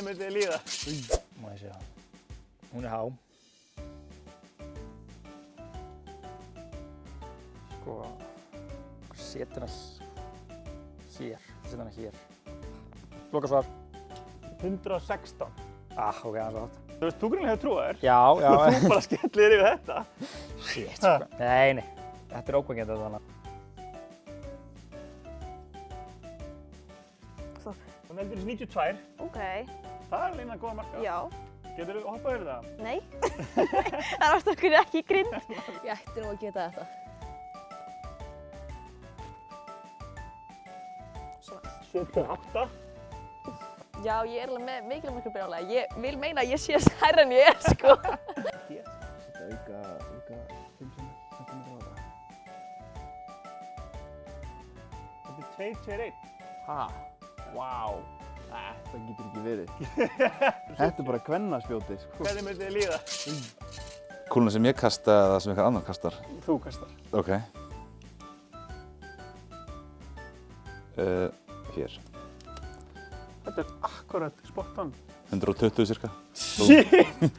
myndi þið líða? Má ég sjá. Hún er há. Sko, setur hana hér. Setur hana hér. Lokasvar. 116. Ok, það er svo hátt. Þú veist, þú greinlega hefur trúað þér. Já. Og þú bara skellir þér yfir þetta. Shit, sko. Nei. Þetta er ókvæmjandi þannig. Hún heldur þessi 92. Ok, Það er alveg eina góða marka. já. Geturðu hoppað yfir það? Nei. Það varst okkur ekki í grind. Ég ætti nú að geta þetta. Svona. 78. Já, ég er alveg með mikil miklu brjálæði. Ég vil meina að ég sé hærra en ég er, sko. Þetta auka 5 cm á þetta. Þetta er 221. Ha? Vá. Þetta getur ekki verið. Þetta er bara kvennaspjótið, sko. Hvernig myndi þið líða? Kúluna sem ég kasta eða sem einhver annar kastar? Þú kastar. Ok. Hér. Þetta er akkurat spot on. 120 cirka. Shit!